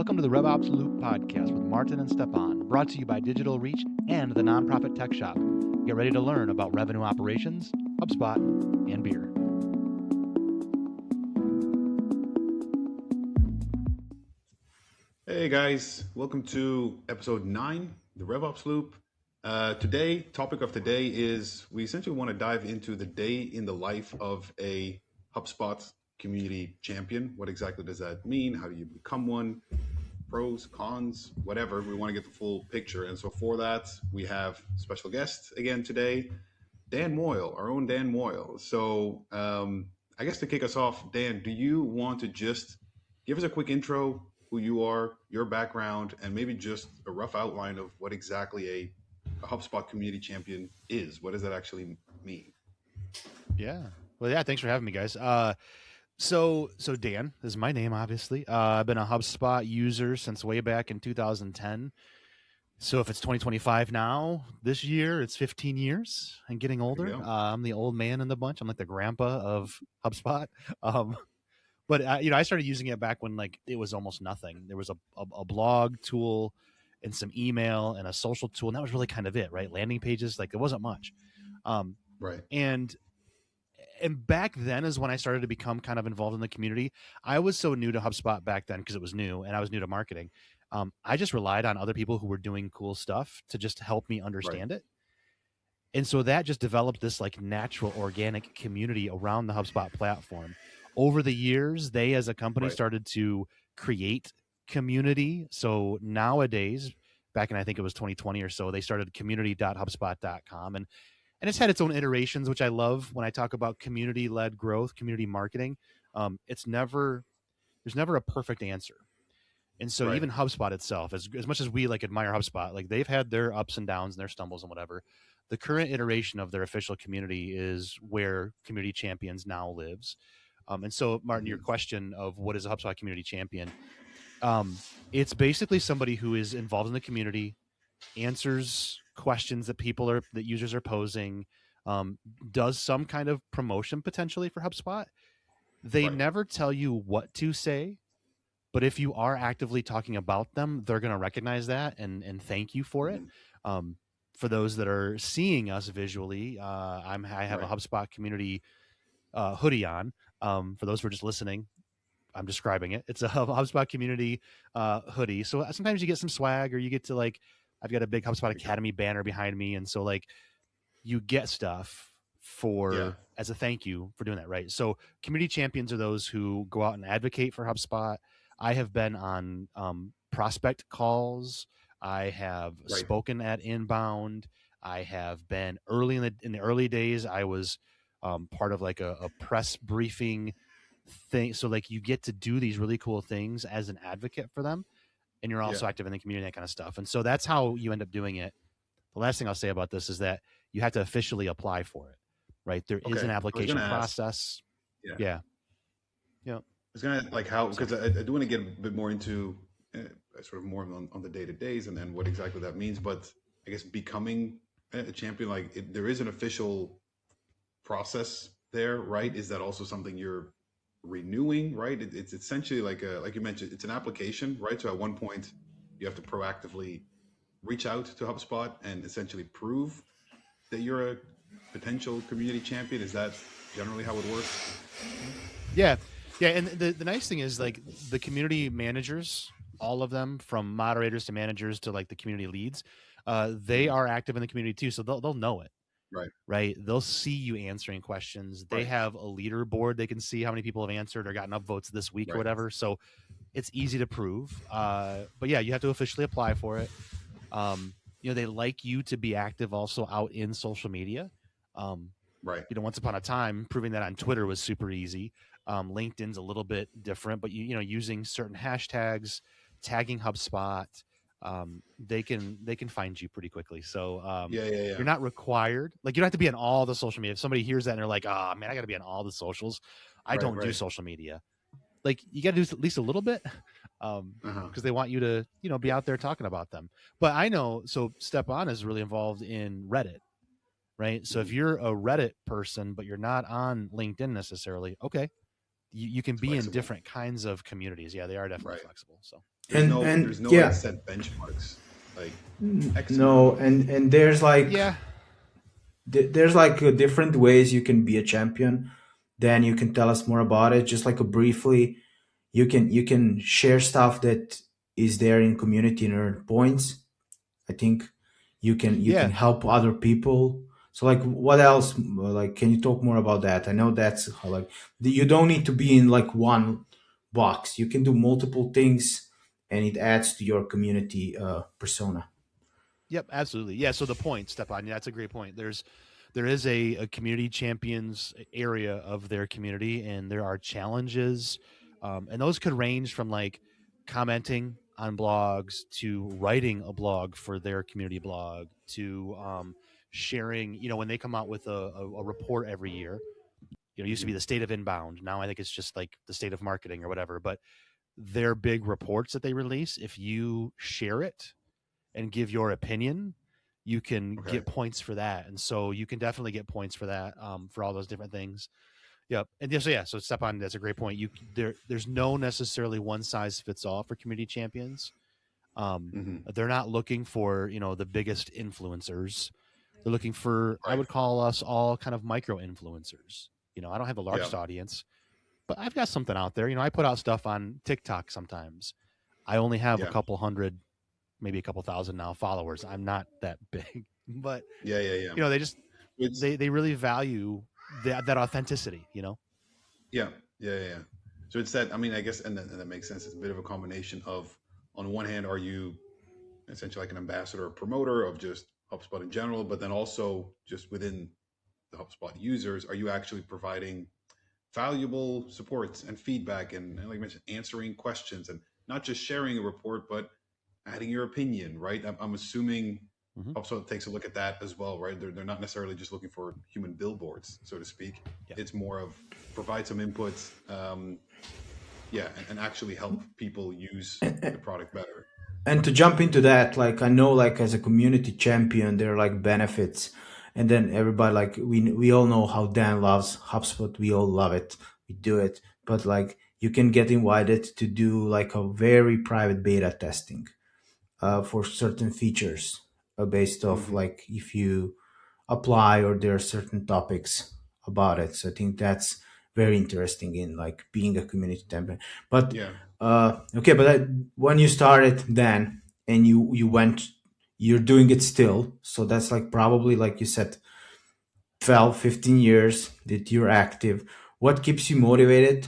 Welcome to the RevOps Loop podcast with Maarten and Stjepan, brought to you by Digital Reach and the Nonprofit Tech Shop. Get ready to learn about revenue operations, HubSpot, and beer. Hey guys, welcome to episode 9, the RevOps Loop. Topic of today is we essentially want to dive into the day in the life of a HubSpot community champion. What exactly does that mean? How do you become one? Pros, cons, whatever. We want to get the full picture. And so for that, we have special guest again today, Dan Moyle, our own Dan Moyle. So I guess to kick us off, Dan, do you want to just give us a quick intro, who you are, your background, and maybe just a rough outline of what exactly a HubSpot community champion is? What does that actually mean? Yeah. Well, yeah, thanks for having me, guys. So Dan is my name, obviously. I've been a HubSpot user since way back in 2010. So if it's 2025 now, this year, it's 15 years and getting older. I'm the old man in the bunch. I'm like the grandpa of HubSpot. But I started using it back when it was almost nothing. There was a blog tool and some email and a social tool, and that was really kind of it, right? Landing pages, it wasn't much. Right. And back then is when I started to become kind of involved in the community. I was so new to HubSpot back then because it was new and I was new to marketing. I just relied on other people who were doing cool stuff to just help me understand it. And so that just developed this natural organic community around the HubSpot platform. Over the years, they as a company started to create community. So nowadays, back in I think it was 2020 or so, they started community.hubspot.com. And it's had its own iterations, which I love when I talk about community-led growth, community marketing. There's never a perfect answer. And so even HubSpot itself, as much as we admire HubSpot, they've had their ups and downs and their stumbles and whatever. The current iteration of their official community is where Community Champions now lives. And so, Maarten, your question of what is a HubSpot community champion, it's basically somebody who is involved in the community, answers questions that users are posing, does some kind of promotion potentially for HubSpot. They never tell you what to say, but if you are actively talking about them, they're going to recognize that and thank you for it. For those that are seeing us visually, I have a HubSpot community hoodie on. For those who are just listening, I'm describing it. It's a HubSpot community hoodie. So sometimes you get some swag, or you get to I've got a big HubSpot Academy banner behind me, and so you get stuff as a thank you for doing that, right? So community champions are those who go out and advocate for HubSpot. I have been on prospect calls. I have spoken at Inbound. I have been early in the early days. I was part of a press briefing thing. So you get to do these really cool things as an advocate for them, and you're also active in the community, that kind of stuff. And so that's how you end up doing it. The last thing I'll say about this is that you have to officially apply for it, right? There is an application process. Yeah. I was going to because I do want to get a bit more into sort of more on the day-to-days and then what exactly that means. But I guess becoming a champion, there is an official process there, right? Is that also something you're renewing, right? It's essentially like you mentioned, it's an application, right? So at one point you have to proactively reach out to HubSpot and essentially prove that you're a potential community champion. Is that generally how it works? Yeah. And the nice thing is the community managers, all of them from moderators to managers to the community leads, they are active in the community too. So they'll know it. Right. They'll see you answering questions. They have a leaderboard. They can see how many people have answered or gotten upvotes this week or whatever. So it's easy to prove. But yeah, you have to officially apply for it. They like you to be active also out in social media. Once upon a time, proving that on Twitter was super easy. LinkedIn's a little bit different, but using certain hashtags, tagging HubSpot, they can find you pretty quickly. So you're not required. You don't have to be on all the social media. If somebody hears that and they're like, oh man, I got to be on all the socials. I don't do social media. You got to do at least a little bit because they want you to, be out there talking about them. But I know, so Stjepan is really involved in Reddit, right? So if you're a Reddit person, but you're not on LinkedIn necessarily, okay. You can be flexible in different kinds of communities. Yeah, they are definitely flexible. So There's And no like yeah, set benchmarks like X amount no, of and there's like Yeah, there's like different ways you can be a champion. Then you can tell us more about it, just like a briefly. You can share stuff that is there in community and earn points. I think you can yeah. help other people. So like, what else? Like, can you talk more about that? I know that's how, like, you don't need to be in like one box. You can do multiple things, and it adds to your community persona. Yep, absolutely. Yeah, so the point, Stepan, yeah, that's a great point. There is a community champions area of their community, and there are challenges, and those could range from like commenting on blogs to writing a blog for their community blog to sharing. You know, when they come out with a report every year, you know, it used to be Mhm. the state of inbound. Now I think it's just like the state of marketing or whatever. But their big reports that they release, if you share it and give your opinion, you can Okay. get points for that. And so you can definitely get points for that, for all those different things. Yep. And so yeah, so Stepan, that's a great point. There's no necessarily one size fits all for community champions. Um, Hmm. they're not looking for, you know, the biggest influencers. They're looking for, I Right. would call us all kind of micro influencers. You know, I don't have the Yeah. largest audience, but I've got something out there. You know, I put out stuff on TikTok sometimes. I only have a Yeah. couple hundred, maybe a couple thousand now followers. I'm not that big, but Yeah. Yeah. Yeah. you know, they just It's they really value that authenticity. You know. yeah. Yeah. Yeah. Yeah. So it's that. I mean, I guess, and that makes sense. It's a bit of a combination of, on one hand, are you essentially like an ambassador or promoter of just HubSpot in general, but then also just within the HubSpot users, are you actually providing valuable supports and feedback and like I mentioned, answering questions and not just sharing a report, but adding your opinion, right? I'm assuming Mm-hmm. HubSpot takes a look at that as well, right? They're not necessarily just looking for human billboards, so to speak. Yeah. It's more of provide some inputs, yeah, and actually help people use the product better. And to jump into that, like, I know, like, as a community champion, there are like benefits, and then everybody, like, we all know how Dan loves HubSpot. We all love it. We do it, but like, you can get invited to do like a very private beta testing for certain features, based off Hmm. like if you apply, or there are certain topics about it. So I think that's very interesting in like being a community champion. But Yeah. okay, but when you started then, and you went, you're doing it still. So that's like probably, like you said, 12, 15 years that you're active. What keeps you motivated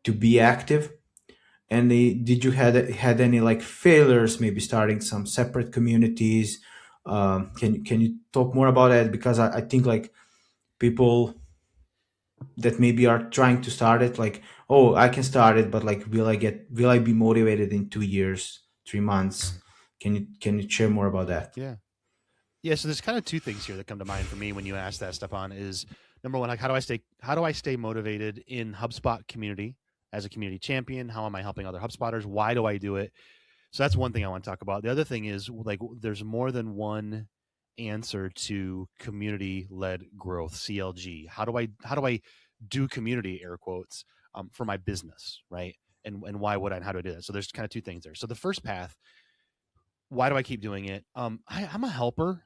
to be active? And did you had any like failures, maybe starting some separate communities? Can you talk more about that? Because I think like people that maybe are trying to start it, like, oh, I can start it, but like, will I be motivated in 2 years, 3 months? Can you share more about that? Yeah. Yeah. So there's kind of two things here that come to mind for me when you ask that, Stepan. Is number one, like how do I stay motivated in HubSpot community as a community champion? How am I helping other HubSpotters? Why do I do it? So that's one thing I want to talk about. The other thing is like there's more than one answer to community led growth, CLG. How do I do community, air quotes, for my business, right? And why would I, and how do I do that? So there's kind of two things there. So the first path, why do I keep doing it? I'm a helper.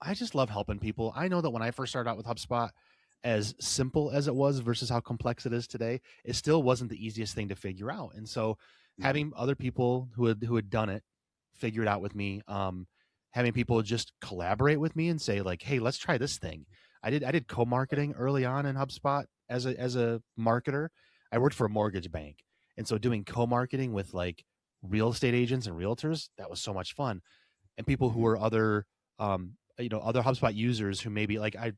I just love helping people. I know that when I first started out with HubSpot, as simple as it was versus how complex it is today, it still wasn't the easiest thing to figure out. And so Hmm. having other people who had done it figure it out with me, having people just collaborate with me and say like, hey, let's try this thing. I did co-marketing early on in HubSpot as a marketer. I worked for a mortgage bank. And so doing co-marketing with like real estate agents and realtors, that was so much fun. And people who Hmm. were other other HubSpot users who maybe like I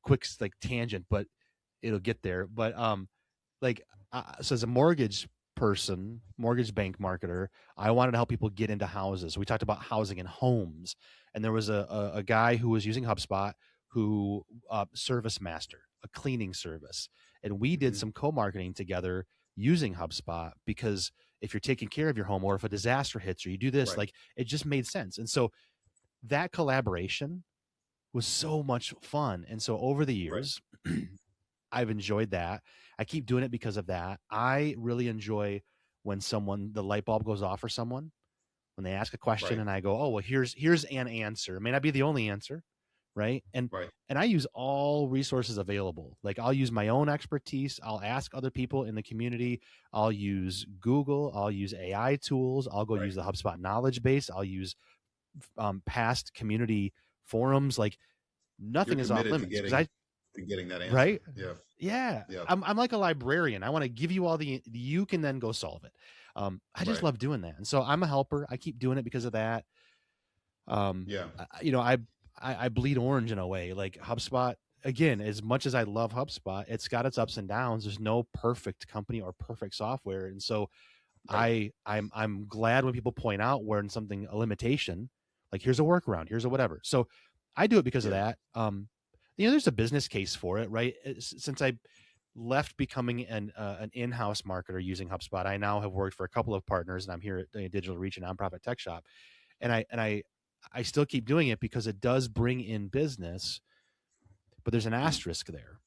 quick like tangent, but it'll get there. But like so as a mortgage bank marketer, I wanted to help people get into houses. We talked about housing and homes, and there was a guy who was using HubSpot who service master, a cleaning service, and we did Hmm. some co-marketing together using HubSpot because if you're taking care of your home or if a disaster hits or you do this, Right. like it just made sense. And so that collaboration was so much fun. And so over the Right. years, I've enjoyed that. I keep doing it because of that. I really enjoy when the light bulb goes off for someone, when they ask a question Right. and I go, oh, well, here's an answer. It may not be the only answer, right? And I use all resources available. Like I'll use my own expertise. I'll ask other people in the community. I'll use Google. I'll use AI tools. I'll go use the HubSpot knowledge base. I'll use past community forums. Like nothing is off limits because getting that answer. Right? Yeah. I'm like a librarian. I want to give you all you can then go solve it. I just love doing that. And so I'm a helper. I keep doing it because of that. I bleed orange in a way. Like HubSpot, again, as much as I love HubSpot, it's got its ups and downs. There's no perfect company or perfect software. And so I'm glad when people point out where in something, a limitation, like here's a workaround, here's a whatever. So I do it because of that. There's a business case for it, right? Since I left becoming an in-house marketer using HubSpot, I now have worked for a couple of partners, and I'm here at Digital Reach, a nonprofit tech shop. And I still keep doing it because it does bring in business, but there's an asterisk there.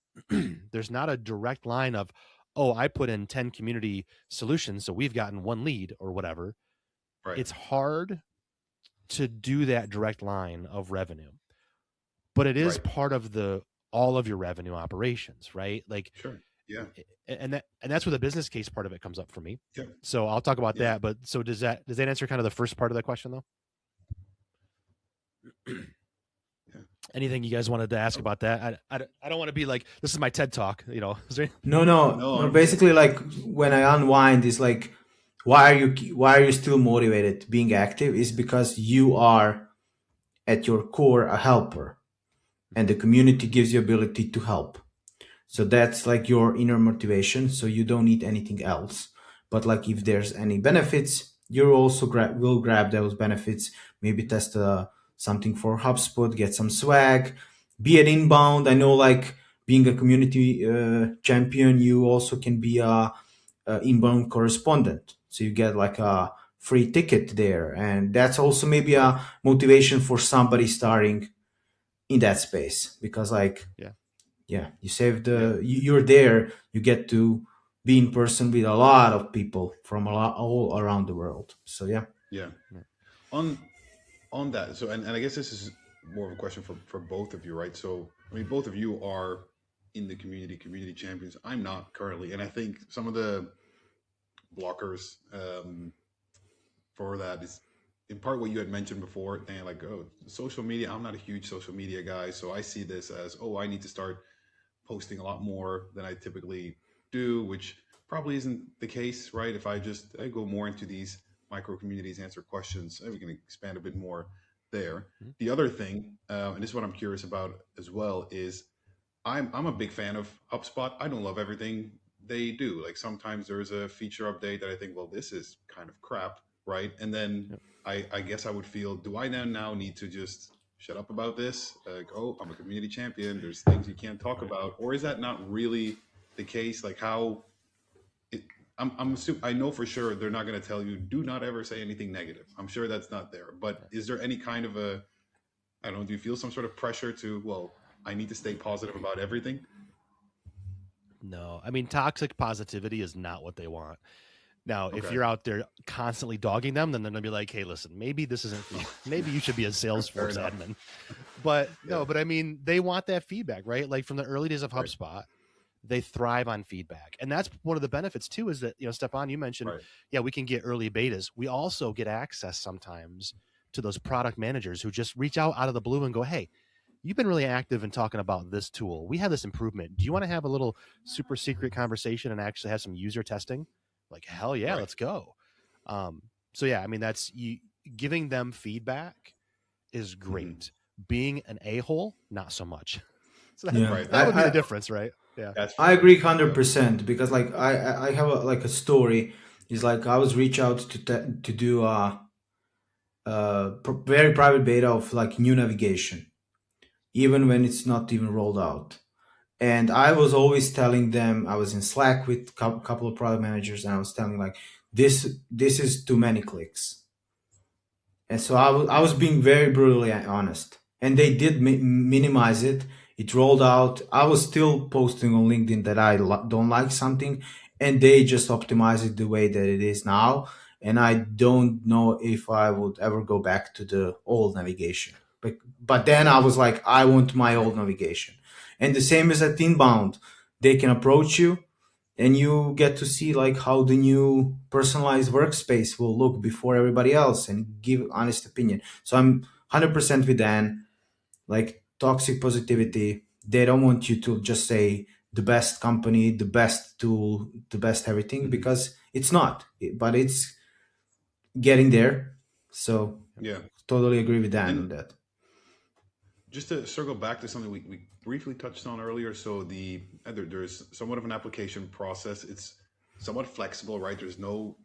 There's not a direct line of, oh, I put in 10 community solutions, so we've gotten one lead or whatever. Right. It's hard to do that direct line of revenue, but it is part of all of your revenue operations, right? Like, sure. Yeah. And that's where the business case part of it comes up for me. Yeah. So I'll talk about that. But so does that answer kind of the first part of the question though? Anything you guys wanted to ask about that? I don't want to be like, this is my TED talk, Is there... No. Basically, like when I unwind, is like, why are you still motivated being active? Is because you are at your core a helper, and the community gives you ability to help. So that's like your inner motivation. So you don't need anything else. But like if there's any benefits, you also will grab those benefits. Maybe test something for HubSpot, get some swag, be an inbound. I know, like being a community champion, you also can be a inbound correspondent. So you get like a free ticket there, and that's also maybe a motivation for somebody starting in that space, because like you save you're there, you get to be in person with a lot of people from all around the world. So on that, so and I guess this is more of a question for both of you, right? So I mean, both of you are in the community champions. I'm not currently, and I think some of the blockers for that is in part what you had mentioned before, Dan, like, oh, social media, I'm not a huge social media guy, so I see this as, oh, I need to start posting a lot more than I typically do, which probably isn't the case, right? If I go more into these micro communities, answer questions, we can expand a bit more there. Mm-hmm. The other thing, and this is what I'm curious about as well, is I'm a big fan of HubSpot. I don't love everything they do. Like sometimes there's a feature update that I think, well, this is kind of crap, right? And then I guess I would feel, do I now need to just shut up about this? Like, oh, I'm a community champion, there's things you can't talk about. Or is that not really the case? Like how I'm assuming, I know for sure they're not going to tell you, do not ever say anything negative. I'm sure that's not there. But is there any kind of I don't know, do you feel some sort of pressure to, well, I need to stay positive about everything? No, I mean, toxic positivity is not what they want. Now, if you're out there constantly dogging them, then they're going to be like, hey, listen, maybe this isn't for you. Maybe you should be a Salesforce admin. But no, but I mean, they want that feedback, right? Like from the early days of HubSpot, they thrive on feedback. And that's one of the benefits too, is that, Stjepan, you mentioned, we can get early betas. We also get access sometimes to those product managers who just reach out of the blue and go, hey, you've been really active in talking about this tool. We have this improvement. Do you want to have a little super secret conversation and actually have some user testing? Like, hell yeah, let's go. So yeah, I mean, that's giving them feedback is great. Mm-hmm. Being an a-hole, not so much. So that would be the difference, right? Yeah, I agree 100%, because like I have a story. Is like I was reached out to do a very private beta of like new navigation, even when it's not even rolled out. And I was always telling them, I was in Slack with a couple of product managers, and I was telling like, this is too many clicks. And so I was being very brutally honest, and they did minimize it. It rolled out. I was still posting on LinkedIn that I don't like something, and they just optimize it the way that it is now. And I don't know if I would ever go back to the old navigation. But then I was like, I want my old navigation. And the same is at Inbound. They can approach you and you get to see like how the new personalized workspace will look before everybody else and give honest opinion. So I'm 100% with Dan. Like toxic positivity, they don't want you to just say the best company, the best tool, the best everything, because it's not, but it's getting there. So Yeah. totally agree with Dan on And that. just to circle back to something we briefly touched on earlier, so there's somewhat of an application process. It's somewhat flexible, right? There's no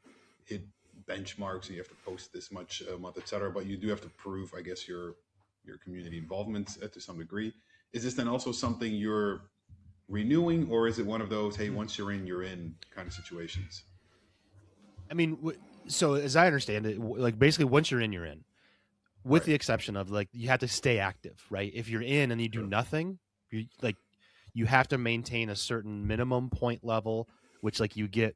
hit benchmarks, and you have to post this much a month, etc. But you do have to prove, I guess, your community involvement to some degree. Is this then also something you're renewing, or is it one of those, hey, once you're in kind of situations? I mean, so as I understand it, like basically once you're in, with Right. the exception of like you have to stay active, right? If you're in and you do Sure. nothing, you have to maintain a certain minimum point level, which like you get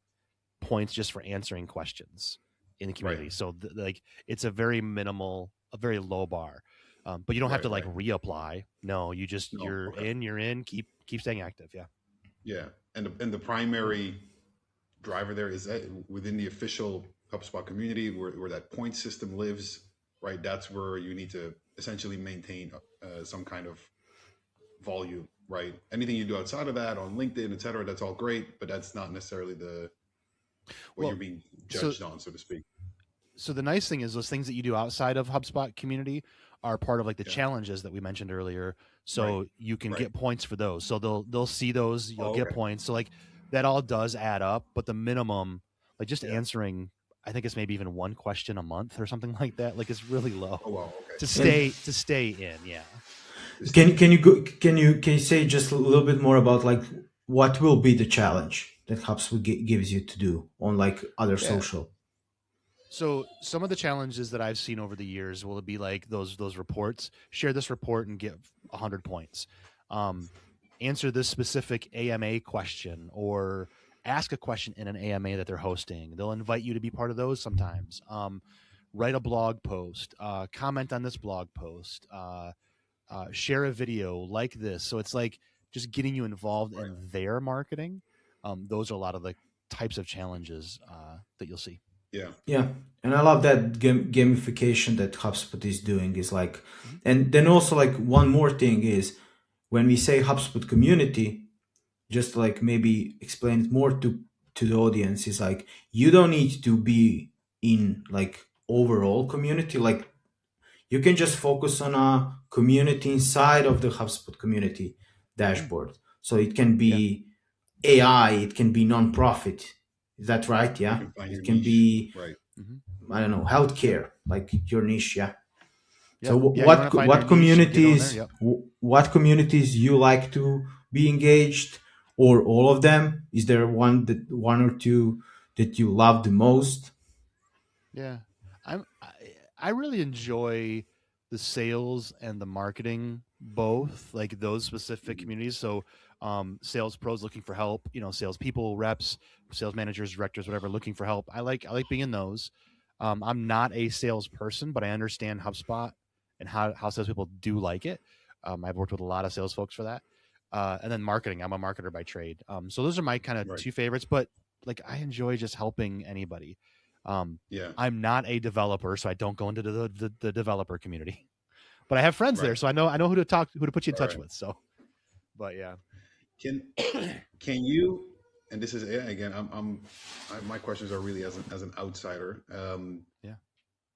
points just for answering questions in the community. Right. So like it's a very low bar. But you don't have Right. to like Right. reapply. No, No. you're Okay. in, keep staying active. Yeah. Yeah. And the primary driver there is that within the official HubSpot community where that point system lives, right? That's where you need to essentially maintain some kind of volume, right? Anything you do outside of that on LinkedIn, et cetera, that's all great, but that's not necessarily what Well, you're being so judged on, so to speak. so the nice thing is those things that you do outside of HubSpot community are part of like the Yeah. challenges that we mentioned earlier. Right. So you can Right. get points for those. So they'll see those, you'll Oh, get okay. points. So like that all does add up, but the minimum, like just Yeah. answering, I think it's maybe even one question a month or something like that. Like it's really low Oh, wow. Okay. to And stay in. Yeah. can you say just a little bit more about like what will be the challenge that HubSpot gives you to do on like other Yeah. social? So some of the challenges that I've seen over the years will be like those reports. Share this report and get 100 points. Answer this specific AMA question or ask a question in an AMA that they're hosting. They'll invite you to be part of those sometimes. Write a blog post. Comment on this blog post. Share a video like this. So it's like just getting you involved Right. in their marketing. Those are a lot of the types of challenges that you'll see. Yeah. Yeah, and I love that gamification that HubSpot is doing is like, and then also like one more thing is when we say HubSpot community, just like maybe explain it more to the audience is like you don't need to be in like overall community, like you can just focus on a community inside of the HubSpot community dashboard. So it can Yeah. be AI, it can be nonprofit. Is that right? You Yeah. can find It your can niche. be, Right. I don't know, healthcare, like your niche. Yeah. Yeah. So Yeah. You want to find your what niche and get on there. communities Yep. what communities you like to be engaged, or all of them? Is there one or two that you love the most? Yeah. I really enjoy the sales and the marketing both, like those specific Mhm. communities. So sales pros looking for help, sales people, reps, sales managers, directors, whatever, looking for help. I like being in those. I'm not a salesperson, but I understand HubSpot and how salespeople do like it. I've worked with a lot of sales folks for that. And then marketing, I'm a marketer by trade. So those are my kind of Right. two favorites, but like I enjoy just helping anybody. Yeah. I'm not a developer, so I don't go into the developer community. But I have friends there, Right. so I know who to put you in All touch right. with. So, but yeah, Can can you? And this is again. My questions are really as an outsider. yeah.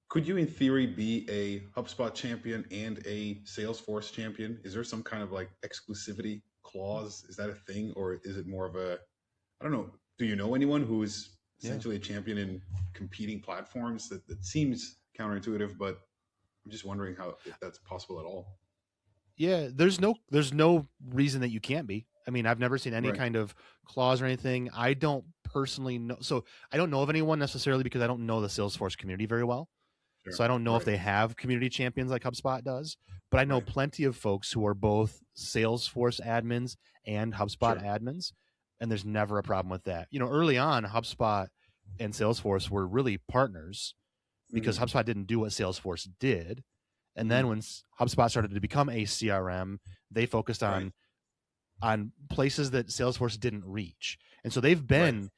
Could you, in theory, be a HubSpot champion and a Salesforce champion? Is there some kind of like exclusivity clause? Is that a thing, or is it more of a? I don't know. Do you know anyone who is Yeah. essentially a champion in competing platforms? That seems counterintuitive, but I'm just wondering if that's possible at all. Yeah, there's no reason that you can't be. I mean, I've never seen any Right. kind of clause or anything. I don't personally know. So I don't know of anyone necessarily because I don't know the Salesforce community very well. Sure. So I don't know if Right. they have community champions like HubSpot does, but I know Right. plenty of folks who are both Salesforce admins and HubSpot Sure. admins. and there's never a problem with that. Early on, HubSpot and Salesforce were really partners because Mm-hmm. HubSpot didn't do what Salesforce did. And then Mm-hmm. when HubSpot started to become a CRM, they focused Right. on places that Salesforce didn't reach. And so they've Right. been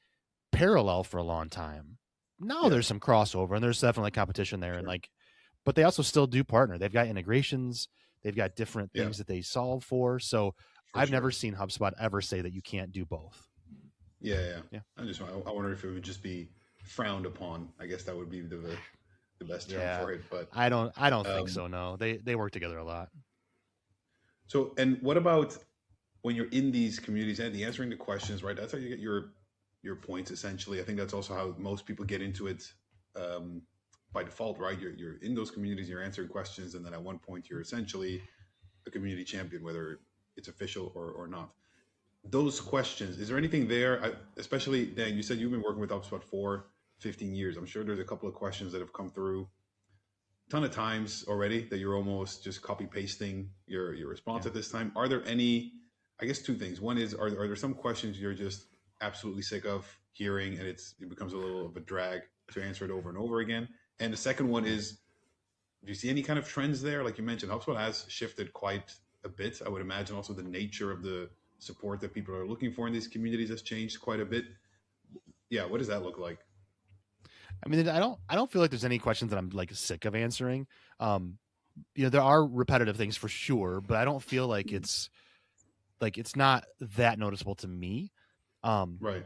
parallel for a long time. Now Yeah. there's some crossover and there's definitely competition there. And Sure. but they also still do partner. They've got integrations, they've got different Yeah. things that they solve for. So For I've sure. never seen HubSpot ever say that you can't do both. Yeah. Yeah. Yeah. I wonder if it would just be frowned upon. I guess that would be the best term Yeah. for it. But I don't think so. No, they work together a lot. so, and what about when you're in these communities and answering the questions, right? That's how you get your points. Essentially, I think that's also how most people get into it by default, right? You're in those communities, you're answering questions, and then at one point, you're essentially a community champion, whether it's official or not. Those questions, is there anything there? Especially Dan, you said you've been working with HubSpot for 15 years. I'm sure there's a couple of questions that have come through ton of times already that you're almost just copy pasting your response Yeah. at this time. Are there any, I guess two things. One is, are there some questions you're just absolutely sick of hearing and it becomes a little of a drag to answer it over and over again? And the second one is, do you see any kind of trends there? Like you mentioned, HubSpot has shifted quite a bit. I would imagine also the nature of the support that people are looking for in these communities has changed quite a bit. Yeah, what does that look like? I mean, I don't feel like there's any questions that I'm sick of answering. There are repetitive things for sure, but I don't feel like it's not that noticeable to me. Right.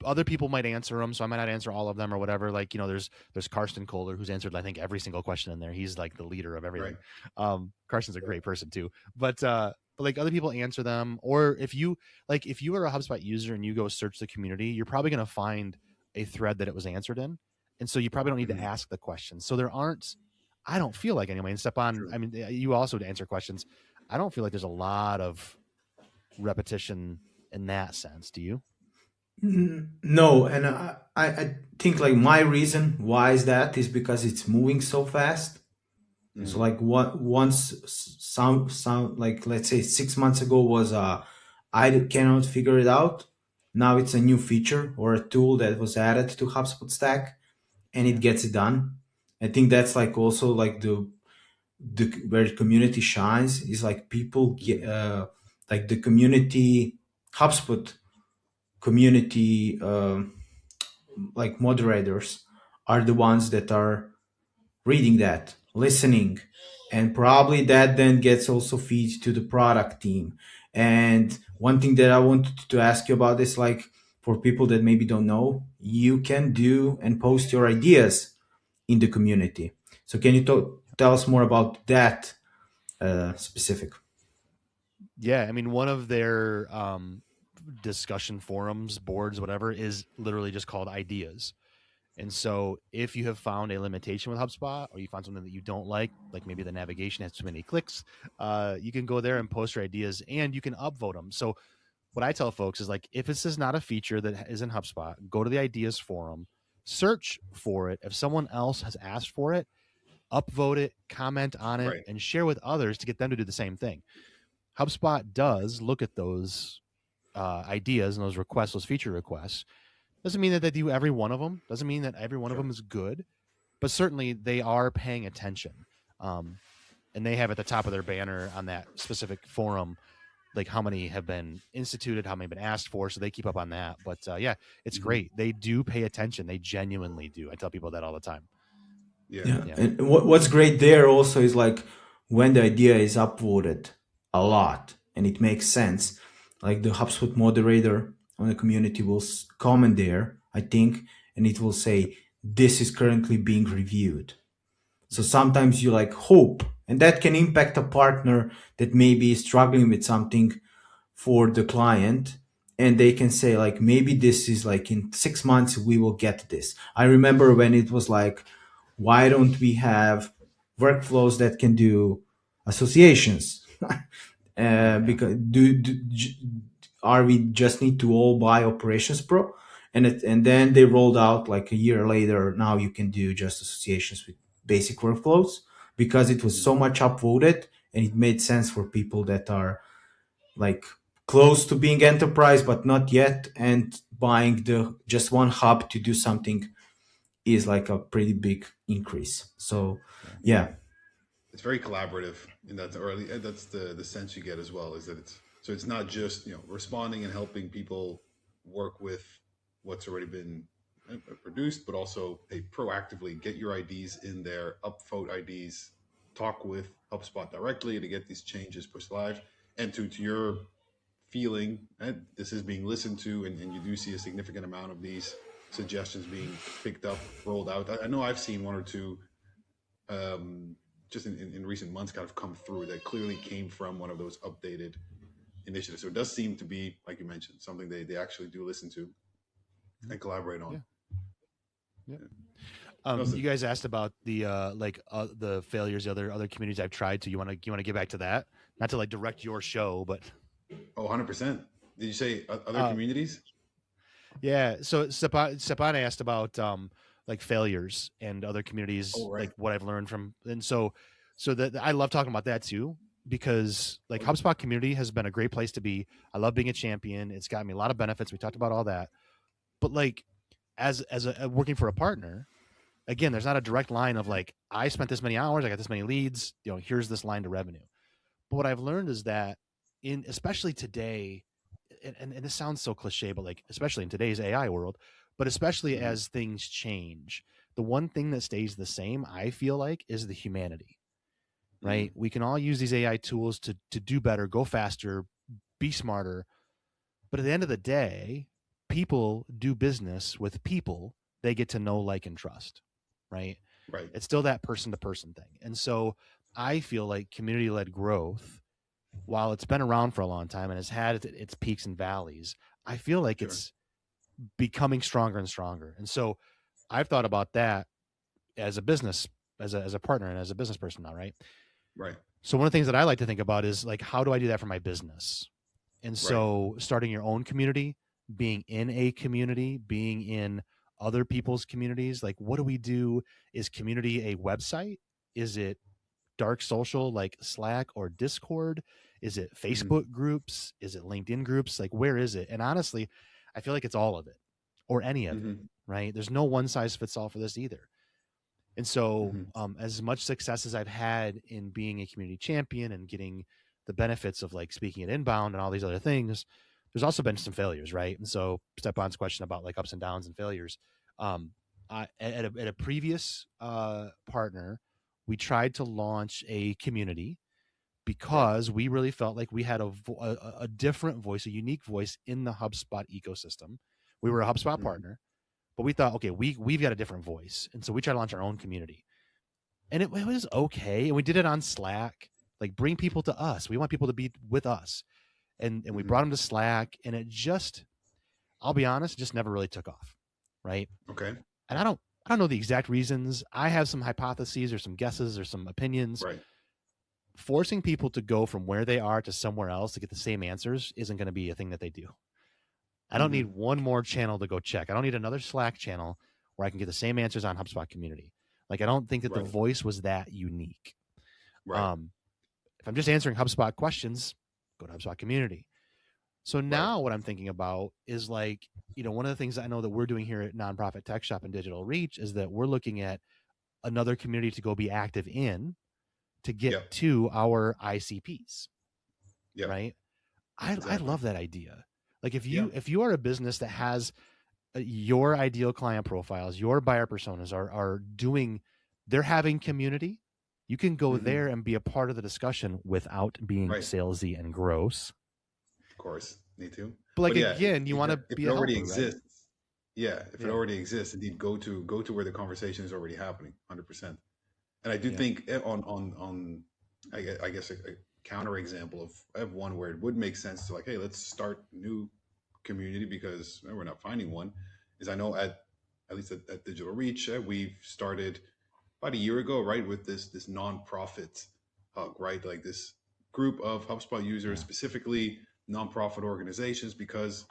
Other people might answer them, so I might not answer all of them or whatever. There's Karsten Kohler, who's answered, I think, every single question in there. He's like the leader of everything. Right. Karsten's a great person too, but other people answer them. Or if you are a HubSpot user and you go search the community, you're probably going to find a thread that it was answered in. And so you probably don't need to ask the question. So I don't feel like anyway, and Stjepan, True. I mean, you also to answer questions. I don't feel like there's a lot of repetition in that sense. Do you? No, and I think like my reason why is that is because it's moving so fast. So like what once some like let's say 6 months ago was I cannot figure it out. Now it's a new feature or a tool that was added to HubSpot stack, and it gets it done. I think that's like also like the where community shines is like people get like the community HubSpot community like moderators are the ones that are reading that, listening, and probably that then gets also feed to the product team. And one thing that I wanted to ask you about is like for people that maybe don't know, you can do and post your ideas in the community. So can you tell us more about that specific? Yeah, I mean, one of their discussion forums, boards, whatever, is literally just called ideas. And so if you have found a limitation with HubSpot or you found something that you don't like maybe the navigation has too many clicks, you can go there and post your ideas and you can upvote them. So what I tell folks is like, if this is not a feature that is in HubSpot, go to the ideas forum, search for it. If someone else has asked for it, upvote it, comment on it, Right. and share with others to get them to do the same thing. HubSpot does look at those ideas and those requests, those feature requests. Doesn't mean that they do every one of them. Doesn't mean that every one of Sure. them is good, but certainly they are paying attention. And they have at the top of their banner on that specific forum, like how many have been instituted, how many have been asked for. So they keep up on that. But yeah, it's great. They do pay attention. They genuinely do. I tell people that all the time. Yeah. Yeah. Yeah. And what's great there also is like when the idea is upvoted a lot and it makes sense, like the HubSpot moderator on the community will comment there, I think, and it will say, this is currently being reviewed. So sometimes you like hope, and that can impact a partner that maybe is struggling with something for the client. And they can say like, maybe this is like in 6 months, we will get this. I remember when it was like, why don't we have workflows that can do associations? Because are we just need to all buy Operations Pro? And then they rolled out like a year later. Now you can do just associations with basic workflows because it was so much upvoted and it made sense for people that are like close to being enterprise, but not yet. And buying the just one hub to do something is like a pretty big increase. So yeah. It's very collaborative in that, or that's the sense you get as well, is that it's not just, responding and helping people work with what's already been produced, but also, hey, proactively get your IDs in there, upvote IDs, talk with HubSpot directly to get these changes pushed live, and to your feeling, this is being listened to, and you do see a significant amount of these suggestions being picked up, rolled out. I know I've seen one or two just in recent months kind of come through that clearly came from one of those updated initiatives. So it does seem to be, like you mentioned, something they actually do listen to and collaborate on. Yeah. Yeah. You guys asked about the failures, the other communities I've tried to. You want to get back to that? Not to like direct your show, but 100%. Did you say other communities? Yeah. So Stjepan asked about like failures and other communities, Right. like what I've learned from, and so that I love talking about that too, because like HubSpot community has been a great place to be. I love being a champion. It's got me a lot of benefits. We talked about all that, but like as a working for a partner, again, there's not a direct line of like, I spent this many hours, I got this many leads, here's this line to revenue. But what I've learned is that especially today, and this sounds so cliche, but like, especially in today's AI world, but especially as things change, the one thing that stays the same, I feel like, is the humanity, right? We can all use these AI tools to do better, go faster, be smarter. But at the end of the day, people do business with people they get to know, like, and trust, right? Right. It's still that person to person thing. And so I feel like community led growth, while it's been around for a long time and has had its peaks and valleys, I feel like it's becoming stronger and stronger. And so I've thought about that as a business, as a partner and as a business person now, right? Right. So one of the things that I like to think about is like, how do I do that for my business? And so starting your own community, being in a community, being in other people's communities, like what do we do? Is community a website? Is it dark social like Slack or Discord? Is it Facebook groups? Is it LinkedIn groups? Like, where is it? And honestly, I feel like it's all of it or any of it, right? There's no one size fits all for this either. And so as much success as I've had in being a community champion and getting the benefits of like speaking at Inbound and all these other things, there's also been some failures, right? And so Stepan's question about like ups and downs and failures. At a previous partner, we tried to launch a community because we really felt like we had a different voice, a unique voice in the HubSpot ecosystem. We were a HubSpot partner, but we thought, okay, we've got a different voice. And so we tried to launch our own community. And it was okay. And we did it on Slack, like bring people to us. We want people to be with us. And we brought them to Slack, and it just, I'll be honest, just never really took off. Right. Okay. And I don't know the exact reasons. I have some hypotheses or some guesses or some opinions. Right. Forcing people to go from where they are to somewhere else to get the same answers isn't going to be a thing that they do. I don't need one more channel to go check. I don't need another Slack channel where I can get the same answers on HubSpot community. Like, I don't think that the voice was that unique. Right. If I'm just answering HubSpot questions, go to HubSpot community. So now what I'm thinking about is like, one of the things I know that we're doing here at Nonprofit Tech Shop and Digital Reach is that we're looking at another community to go be active in to get to our ICPs. Right. I love that idea. Like if you are a business that has your ideal client profiles, your buyer personas they're having community, you can go there and be a part of the discussion without being salesy and gross. Of course, need to. But like, again, you want to be if it already helper, exists. Right? Yeah, if it already exists, indeed, go to where the conversation is already happening, 100%. And I do think on I guess a counter example of I have one where it would make sense to like, hey, let's start a new community because we're not finding one. Is I know at least at Digital Reach, we've started about a year ago, right, with this nonprofit hug, right, like this group of HubSpot users, specifically nonprofit organizations, because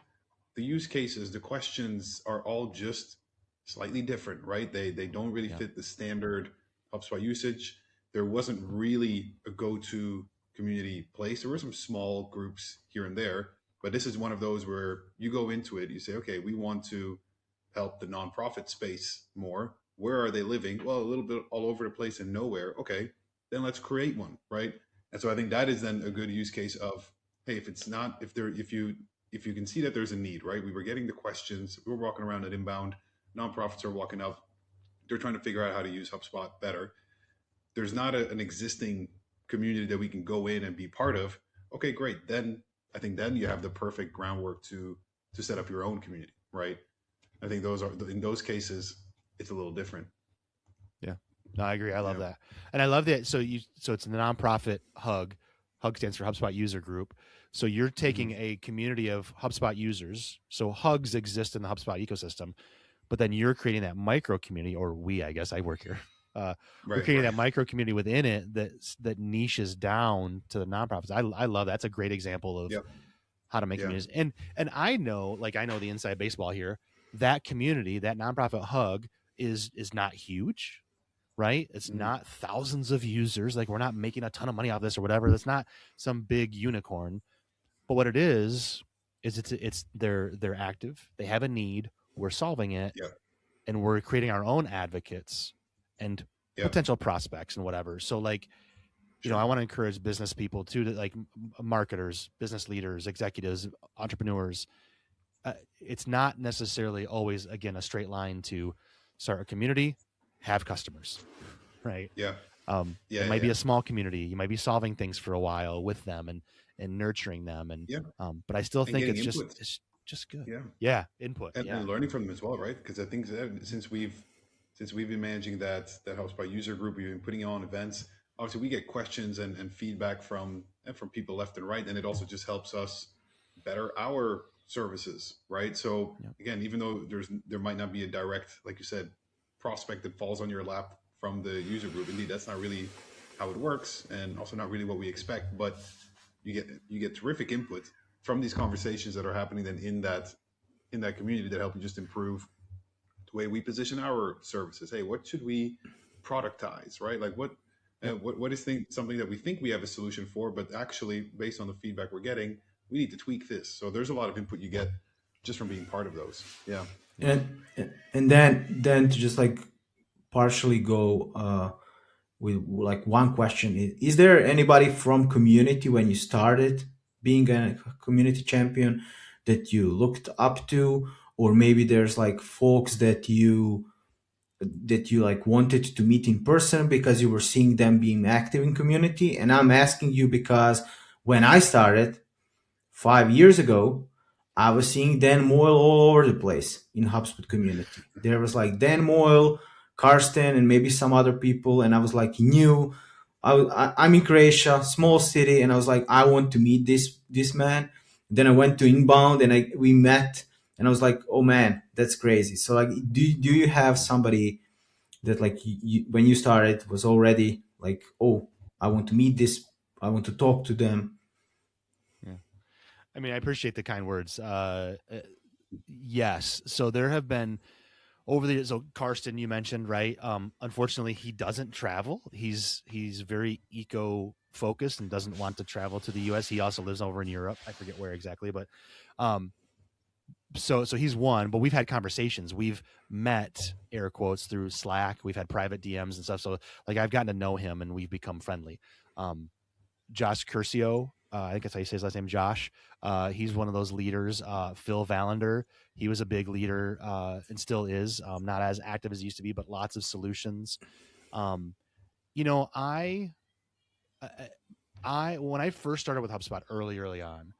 the use cases, the questions are all just slightly different, right? They don't really fit the standard HubSpot usage. There wasn't really a go-to community place. There were some small groups here and there, But this is one of those where you go into it, you say, okay, we want to help the nonprofit space more. Where are they living? Well, a little bit all over the place and nowhere. Okay, then let's create one, right? And so I think that is then a good use case of, hey, if it's not, if you can see that there's a need, right? We were getting the questions, we were walking around at Inbound, nonprofits are walking up, they're trying to figure out how to use HubSpot better. There's not an existing community that we can go in and be part of. Okay, great. Then I think then you have the perfect groundwork to set up your own community, right? I think those are in those cases, it's a little different. Yeah, no, I agree. I love Yeah. that, and I love that. So it's the nonprofit Hug. Hug stands for HubSpot User Group. So you're taking a community of HubSpot users. So Hugs exist in the HubSpot ecosystem, but then you're creating that micro community, or we, I guess, I work here. We're Right, creating right. that micro community within it that niches down to the nonprofits. I love that. That's a great example of Yep. how to make Yeah. communities. And I know the inside baseball here. That community, that nonprofit Hug, is not huge, right? It's Mhm. not thousands of users. Like, we're not making a ton of money off this or whatever. That's not some big unicorn. But what it is it's they're active. They have a need. We're solving it, Yeah. and we're creating our own advocates and Yeah. potential prospects and whatever. So, like, Sure. I want to encourage business people too, to like marketers, business leaders, executives, entrepreneurs. It's not necessarily always, again, a straight line to start a community, have customers, right? Yeah. It might be a small community. You might be solving things for a while with them and nurturing them. And, Yeah. but I still And think getting it's just good. Yeah. Yeah. Input. And, Yeah. and learning from them as well, right? Because I think that since we've been managing that HubSpot user group, we've been putting on events. Obviously, we get questions and feedback from people left and right, and it also just helps us better our services, right? So Yep. again, even though there might not be a direct, like you said, prospect that falls on your lap from the user group. Indeed, that's not really how it works, and also not really what we expect. But you get terrific input from these conversations that are happening then in that community that help you just improve the way we position our services. Hey, what should we productize, right? Like Yep. what is something that we think we have a solution for, but actually based on the feedback we're getting, we need to tweak this. So there's a lot of input you get just from being part of those. Yeah. And then to just like partially go with like one question: is there anybody from community when you started being a community champion that you looked up to, or maybe there's like folks that you like wanted to meet in person because you were seeing them being active in community? And I'm asking you because when I started 5 years ago, I was seeing Dan Moyle all over the place in HubSpot community. There was like Dan Moyle, Karsten, and maybe some other people, and I was like new. I'm in Croatia, small city, and I was like, I want to meet this man. Then I went to Inbound, and we met, and I was like, oh man, that's crazy. So like, do you have somebody that like when you started was already like, oh, I want to meet this, I want to talk to them? Yeah. I mean, I appreciate the kind words. Yes. So there have been over the years. So Karsten, you mentioned, right? Unfortunately, he doesn't travel. He's very eco focused and doesn't want to travel to the U.S. He also lives over in Europe. I forget where exactly, but so he's one. But we've had conversations. We've met, air quotes, through Slack. We've had private DMs and stuff. So like, I've gotten to know him and we've become friendly. Josh Curcio, I think that's how you say his last name, Josh. He's one of those leaders. Phil Valander, he was a big leader and still is, not as active as he used to be, but lots of solutions. I when I first started with HubSpot early on,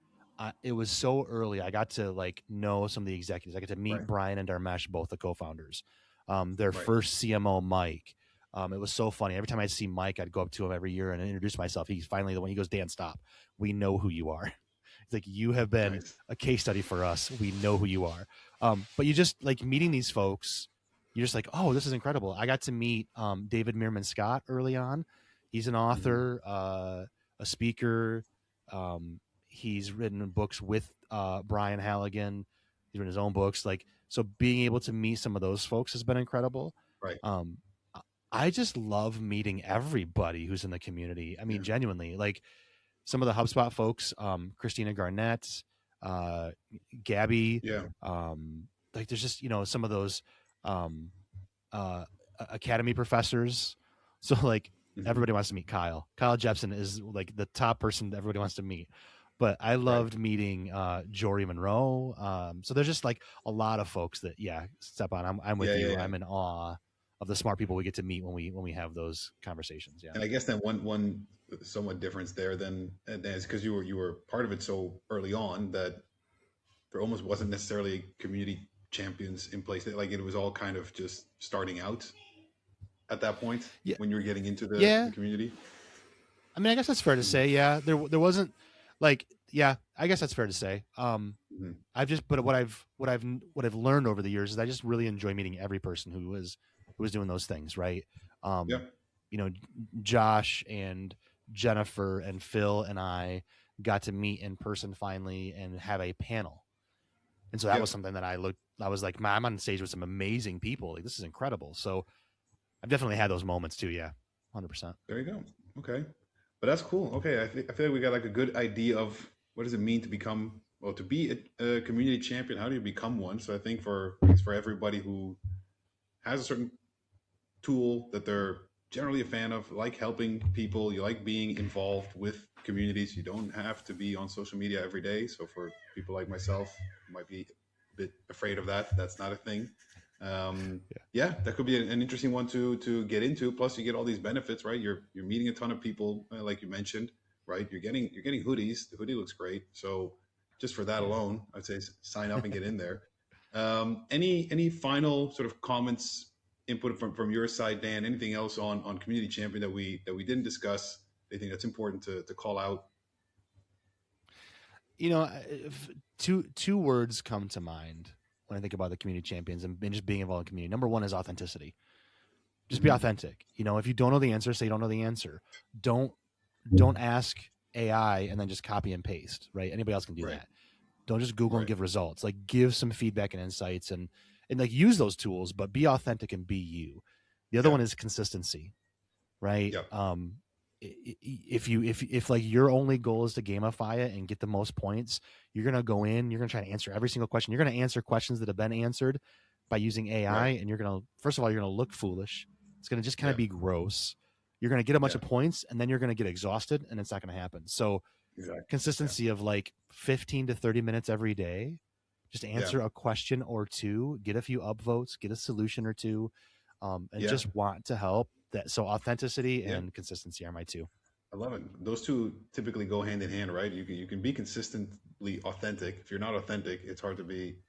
it was so early. I got to like know some of the executives. I got to meet Right. Brian and Dharmesh, both the co-founders. Their Right. first CMO, Mike. It was so funny. Every time I'd see Mike, I'd go up to him every year and introduce myself. He's finally the one. He goes, Dan, stop. We know who you are. It's like, you have been Nice. a case study for us. We know who you are. But you just like meeting these folks. You're just like, oh, this is incredible. I got to meet David Meerman Scott early on. He's an author, a speaker. He's written books with Brian Halligan. He's written his own books. Like, so being able to meet some of those folks has been incredible. Right. I just love meeting everybody who's in the community. I mean, Yeah. genuinely, like some of the HubSpot folks, Christina Garnett, Gabby, Yeah. like there's just, some of those um, uh, academy professors. So like Hmm. everybody wants to meet Kyle. Kyle Jepson is like the top person that everybody wants to meet. But I Right. loved meeting Jory Monroe. So there's just like a lot of folks that, yeah, Stjepan, I'm with Yeah, yeah, you. yeah. I'm in awe of the smart people we get to meet when we have those conversations. Yeah. And I guess that one somewhat difference there then is because you were part of it so early on that there almost wasn't necessarily community champions in place. Like it was all kind of just starting out at that point Yeah. when you were getting into the Yeah. community. I mean, I guess that's fair to Mhm. say. Yeah. There wasn't like, yeah, I guess that's fair to say. Mhm. But what I've learned over the years is I just really enjoy meeting every person who was doing those things, right? Yeah. Um, you know, Josh and Jennifer and Phil and I got to meet in person finally and have a panel, and so that Yeah. was something that I was like, man, I'm on stage with some amazing people. Like, this is incredible. So I've definitely had those moments too. Yeah, 100%. There you go. Okay. But that's cool. Okay. I feel like we got like a good idea of what does it mean to become, well, to be a community champion. How do you become one? So I think it's for everybody who has a certain tool that they're generally a fan of, like helping people, you like being involved with communities. You don't have to be on social media every day. So for people like myself, who might be a bit afraid of that, that's not a thing. Um, Yeah. yeah, that could be an interesting one to get into. Plus, you get all these benefits, right? You're meeting a ton of people, like you mentioned, right? You're getting hoodies. The hoodie looks great. So just for that Yeah. alone, I'd say sign up and get in there. Any final sort of comments, input from your side, Dan? Anything else on community champion that we didn't discuss? Anything that's important to call out? If two words come to mind when I think about the community champions and just being involved in community. Number one is authenticity. Just be Hmm. authentic. If you don't know the answer, say you don't know the answer. Don't ask AI and then just copy and paste, right? Anybody else can do Right. that. Don't just Google and Right. give results. Like, give some feedback and insights, and like use those tools, but be authentic and be you. The other Yeah. one is consistency, right? Yep. If like your only goal is to gamify it and get the most points, you're gonna go in, you're gonna try to answer every single question. You're gonna answer questions that have been answered by using AI, Right. and you're gonna, first of all, you're gonna look foolish. It's gonna just kind Yeah. of be gross. You're gonna get a bunch Yeah. of points, and then you're gonna get exhausted, and it's not gonna happen. So Exactly. Yeah. consistency of like 15 to 30 minutes every day, just Yeah. answer a question or two, get a few upvotes, get a solution or two, and Yeah. just want to help. So authenticity Yeah. and consistency are my two. I love it. Those two typically go hand in hand, right? You can be consistently authentic. If you're not authentic, it's hard to be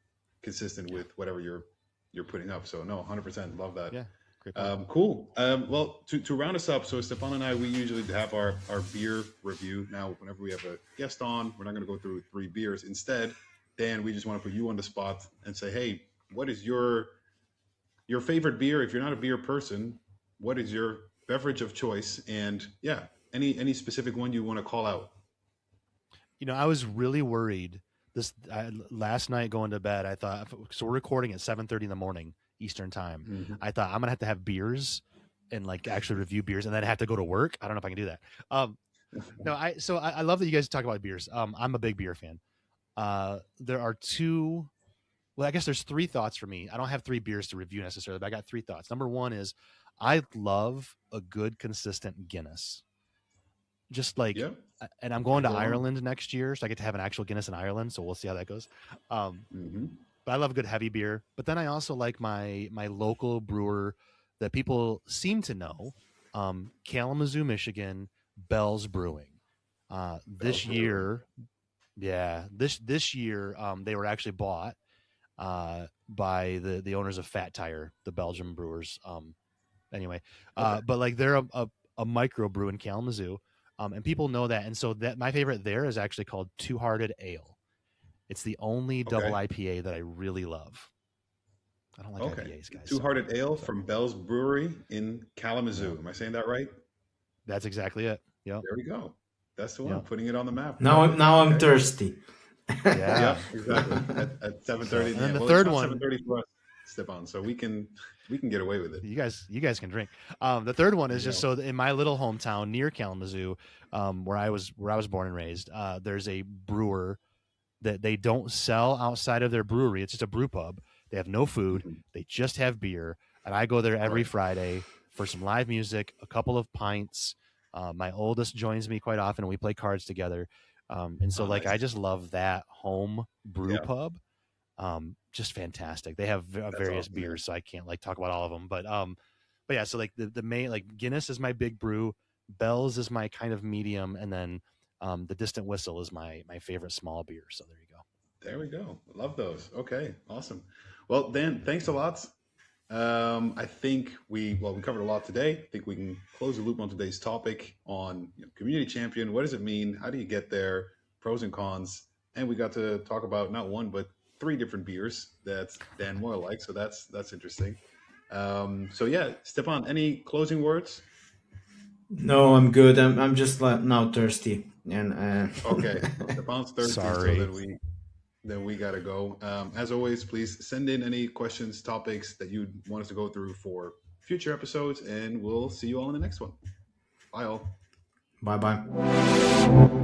consistent Yeah. with whatever you're putting up. So no, 100% love that. Yeah. Great point. Cool. Well, to round us up, so Stjepan and I, we usually have our beer review. Now, whenever we have a guest on, we're not going to go through 3 beers. Instead, Dan, we just want to put you on the spot and say, hey, what is your favorite beer? If you're not a beer person, what is your beverage of choice? And yeah, any specific one you want to call out? I was really worried last night going to bed. I thought, so we're recording at 7:30 in the morning Eastern time. Hmm. I thought I'm gonna have to have beers and like actually review beers, and then have to go to work. I don't know if I can do that. No, I love that you guys talk about beers. I'm a big beer fan. There are two. Well, I guess there's three thoughts for me. I don't have 3 beers to review necessarily, but I got 3 thoughts. Number one is I love a good, consistent Guinness. Just like, Yeah, and I'm going can't to go wrong. Ireland next year, so I get to have an actual Guinness in Ireland. So we'll see how that goes. Um, Hmm. but I love a good heavy beer. But then I also like my local brewer that people seem to know, Kalamazoo, Michigan, Bell's Brewing. Bell's This Brewing. year, yeah, this year, they were actually bought by the owners of Fat Tire, the Belgian brewers. Anyway, Okay. but like they're a micro brew in Kalamazoo, and people know that. And so that my favorite there is actually called Two Hearted Ale. It's the only double Okay. IPA that I really love. I don't like Okay. IPAs, guys. Two Sorry. Hearted Ale Sorry. from Bell's Brewery in Yeah, Kalamazoo. Am I saying that right? that's exactly it. Yep. There we go. That's the one. Yep. Putting it on the map. Now Love I'm it. now I'm Okay. thirsty. Yeah. Yep. Exactly. At So, 7:30. and Yeah. then the Well, it's third not one, 7:30 for us, Stjepan. So we can get away with it. you guys can drink. The third one There is you just go. so in my little hometown near Kalamazoo, where I was born and raised. There's a brewer that they don't sell outside of their brewery. It's just a brew pub. They have no food. Mhm. They just have beer. And I go there every Right. Friday for some live music, a couple of pints. My oldest joins me quite often, and we play cards together. And so, Oh, like, nice. I just love that home brew Yeah, pub. Just fantastic. They have that's various awesome. Yeah. beers, so I can't like talk about all of them. But yeah, so like the main, like, Guinness is my big brew, Bell's is my kind of medium, and then the Distant Whistle is my favorite small beer. So there you go. There we go. Love those. Okay, awesome. Well, Dan, thanks a lot. I think we covered a lot today. I think we can close the loop on today's topic on community champion. What does it mean? How do you get there? Pros and cons. And we got to talk about not one but three different beers that Dan Moyle likes. So that's interesting. So yeah, Stjepan, any closing words? No, I'm good. I'm just like now thirsty, and Okay, Stjepan's thirsty, so Sorry. then we gotta go. As always, please send in any questions, topics that you want us to go through for future episodes, and we'll see you all in the next one. Bye all. bye bye.